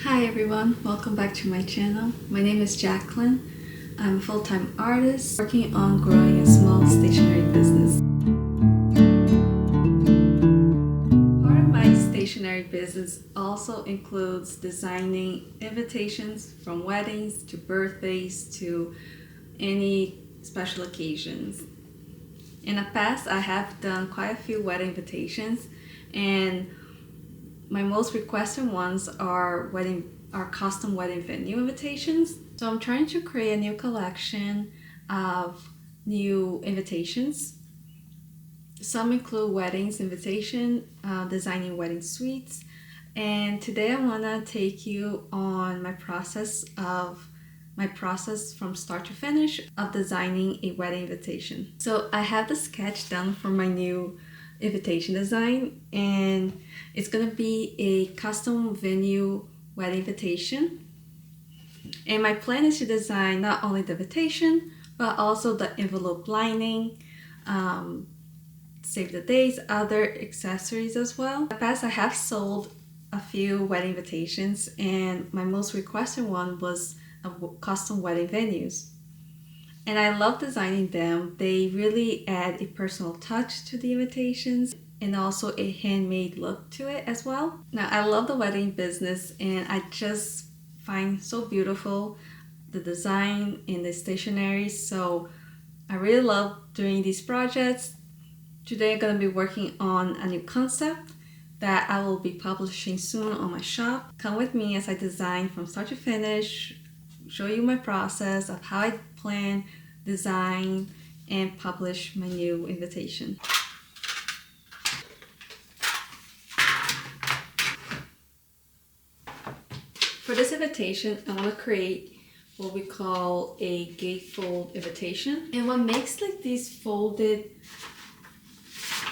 Hi everyone, welcome back to my channel. My name is Jacqueline. I'm a full-time artist working on growing a small stationery business. Part of my stationery business also includes designing invitations from weddings to birthdays to any special occasions. In the past, I have done quite a few wedding invitations, and my most requested ones are custom wedding venue invitations. So I'm trying to create a new collection of new invitations. Some include weddings invitation, designing wedding suites, and today I want to take you on my process from start to finish of designing a wedding invitation. So I have the sketch done for my new invitation design, and it's gonna be a custom venue wedding invitation. And my plan is to design not only the invitation but also the envelope lining, save the dates, other accessories as well. In the past, I have sold a few wedding invitations, and my most requested one was custom wedding venues. And I love designing them. They really add a personal touch to the invitations and also a handmade look to it as well. Now, I love the wedding business, and I just find so beautiful the design and the stationery. So I really love doing these projects. Today I'm going to be working on a new concept that I will be publishing soon on my shop. Come with me as I design from start to finish, show you my process of how I plan, design, and publish my new invitation. For this invitation, I want to create what we call a gatefold invitation. And what makes like these folded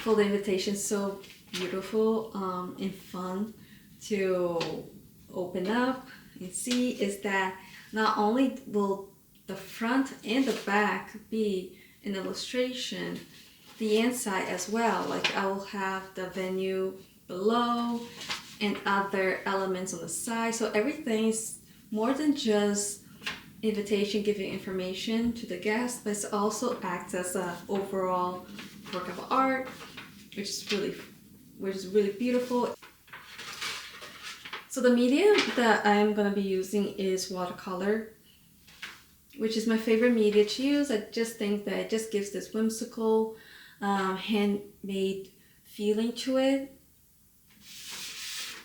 invitations so beautiful and fun to open up and see is that not only will the front and the back be an illustration, the inside as well. Like I will have the venue below and other elements on the side. So everything's more than just invitation giving information to the guests, but it also acts as an overall work of art, which is really beautiful. So the medium that I'm going to be using is watercolor, which is my favorite media to use. I just think that it just gives this whimsical, handmade feeling to it.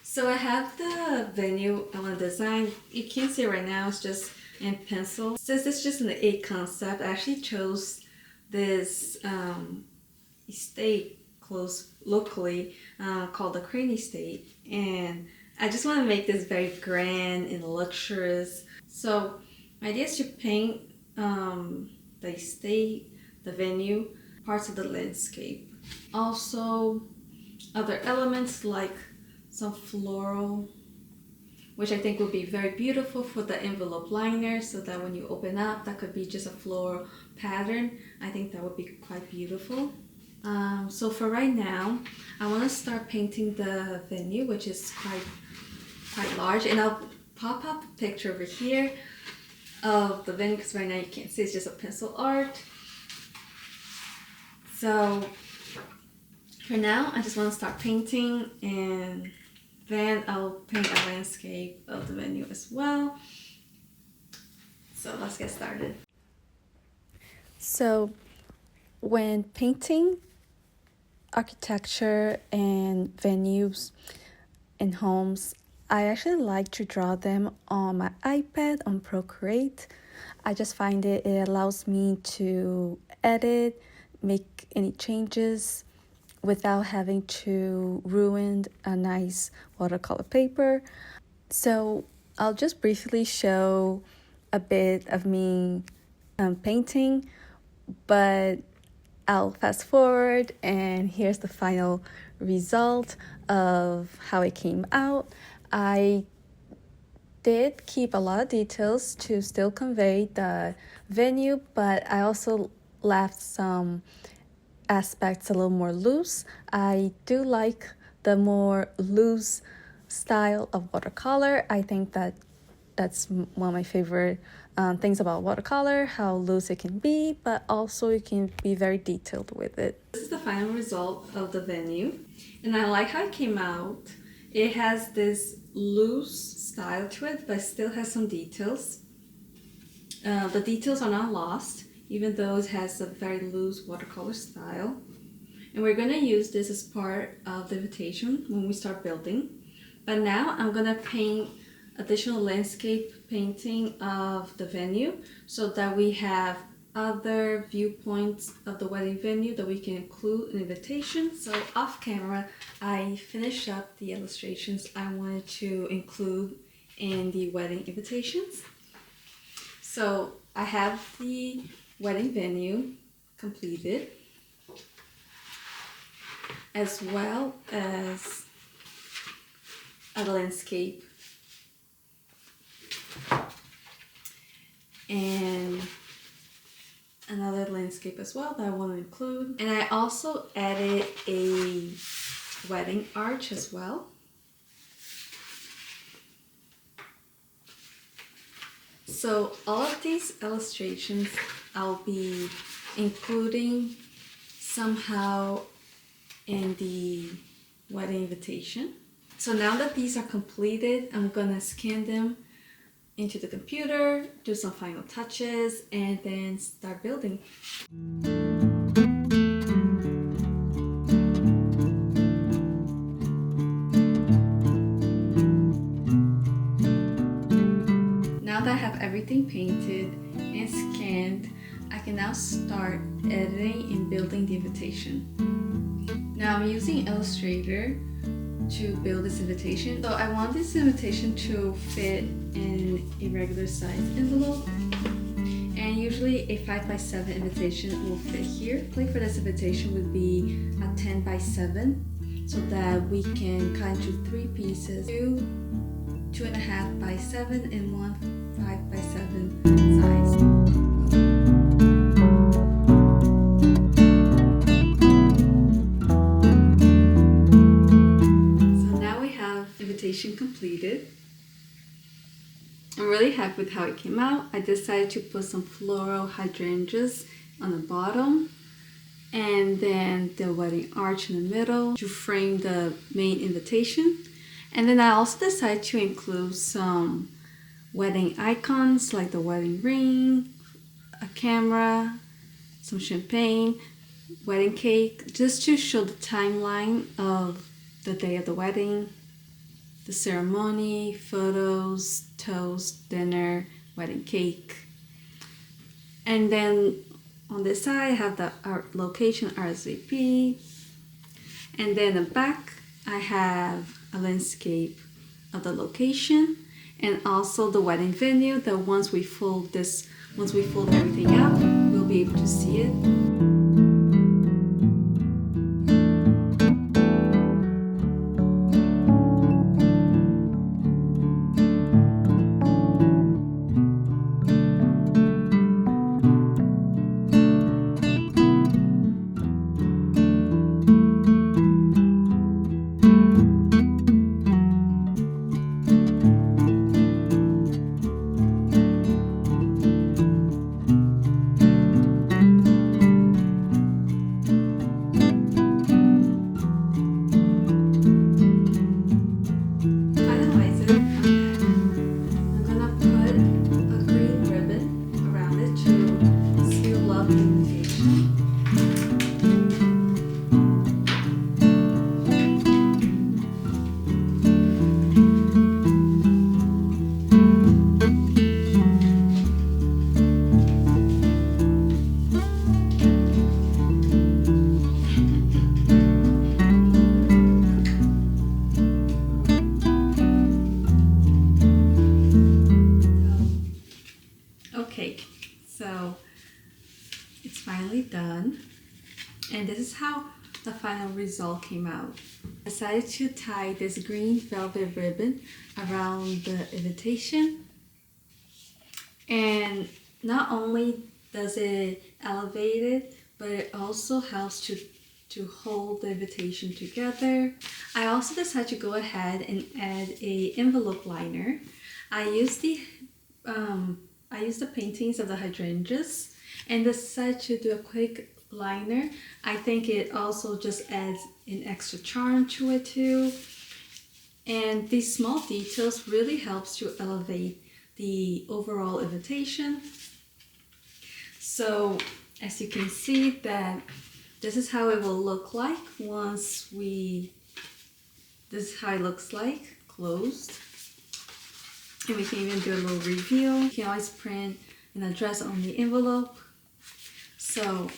So I have the venue I want to design. You can't see it right now, it's just in pencil. Since it's just a concept, I actually chose this estate close locally called the Crane Estate, and I just want to make this very grand and luxurious. So my idea is to paint the estate, the venue, parts of the landscape. Also other elements like some floral, which I think would be very beautiful for the envelope liner, so that when you open up, that could be just a floral pattern. I think that would be quite beautiful. So for right now, I want to start painting the venue, which is quite large, and I'll pop up a picture over here of the venue because right now you can't see, it's just a pencil art. So for now, I just want to start painting, and then I'll paint a landscape of the venue as well. So let's get started. So when painting architecture and venues and homes, I actually like to draw them on my iPad on Procreate. I just find it allows me to edit, make any changes without having to ruin a nice watercolor paper. So I'll just briefly show a bit of me painting, but I'll fast forward, and here's the final result of how it came out. I did keep a lot of details to still convey the venue, but I also left some aspects a little more loose. I do like the more loose style of watercolor. I think that's one of my favorite things about watercolor, how loose it can be, but also you can be very detailed with it. This is the final result of the venue, and I like how it came out. It has this loose style to it, but still has some details. The details are not lost, even though it has a very loose watercolor style. And we're gonna use this as part of the invitation when we start building. But now I'm gonna paint additional landscape painting of the venue so that we have other viewpoints of the wedding venue that we can include in the invitation. So off camera, I finished up the illustrations I wanted to include in the wedding invitations. So I have the wedding venue completed, as well as a landscape and another landscape as well that I want to include. And I also added a wedding arch as well. So all of these illustrations I'll be including somehow in the wedding invitation. So now that these are completed, I'm gonna scan them into the computer, do some final touches, and then start building. Now that I have everything painted and scanned, I can now start editing and building the invitation. Now I'm using Illustrator to build this invitation. So I want this invitation to fit in a regular size envelope. And usually a 5x7 invitation will fit here. Like for this invitation would be a 10x7 so that we can cut into 3 pieces, 2.5x7 and 1 5x7 size. Invitation completed. I'm really happy with how it came out. I decided to put some floral hydrangeas on the bottom and then the wedding arch in the middle to frame the main invitation. And then I also decided to include some wedding icons like the wedding ring, a camera, some champagne, wedding cake, just to show the timeline of the day of the wedding, the ceremony, photos, toast, dinner, wedding cake. And then on this side I have the location RSVP. And then in the back I have a landscape of the location and also the wedding venue that once we fold everything out, we'll be able to see it. So it's finally done, and this is how the final result came out. I decided to tie this green velvet ribbon around the invitation, and not only does it elevate it, but it also helps to hold the invitation together. I also decided to go ahead and add a envelope liner. I used the paintings of the hydrangeas and decided to do a quick liner. I think it also just adds an extra charm to it too. And these small details really helps to elevate the overall invitation. So as you can see that this is how it will look like this is how it looks like closed. And we can even do a little reveal. You can always print an address on the envelope. So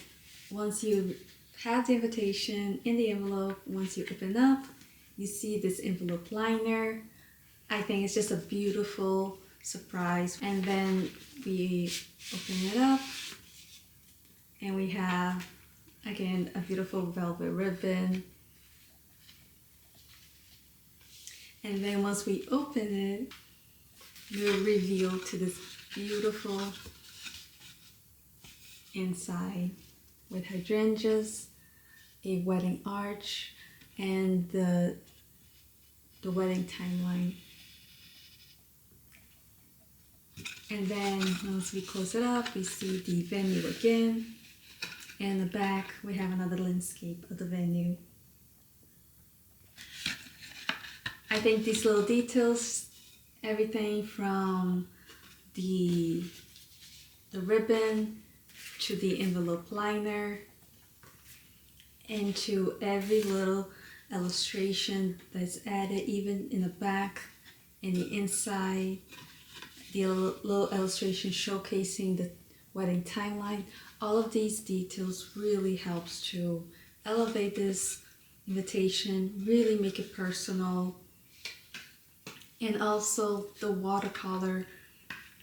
once you have the invitation in the envelope, once you open up, you see this envelope liner. I think it's just a beautiful surprise. And then we open it up and we have, again, a beautiful velvet ribbon. And then once we open it, we'll reveal to this beautiful inside with hydrangeas, a wedding arch, and the wedding timeline. And then once we close it up, we see the venue again. And in the back, we have another landscape of the venue. I think these little details, everything from the ribbon to the envelope liner and to every little illustration that's added, even in the back and the inside, the little illustration showcasing the wedding timeline. All of these details really helps to elevate this invitation, really make it personal. And also the watercolor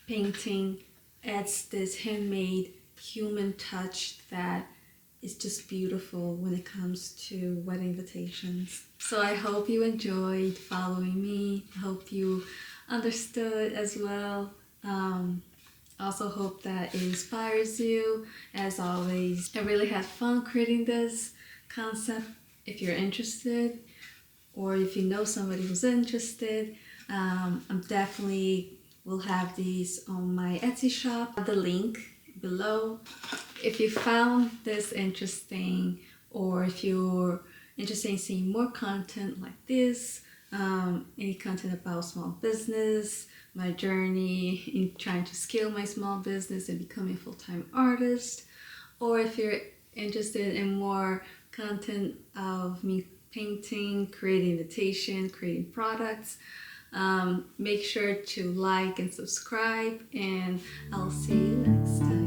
painting adds this handmade human touch that is just beautiful when it comes to wedding invitations. So I hope you enjoyed following me. I hope you understood as well. Also hope that it inspires you. As always, I really had fun creating this concept. If you're interested, or if you know somebody who's interested, I'm definitely will have these on my Etsy shop, the link below. If you found this interesting, or if you're interested in seeing more content like this, any content about small business, my journey in trying to scale my small business and becoming a full-time artist, or if you're interested in more content of me painting, creating invitation, creating products, make sure to like and subscribe, and I'll see you next time.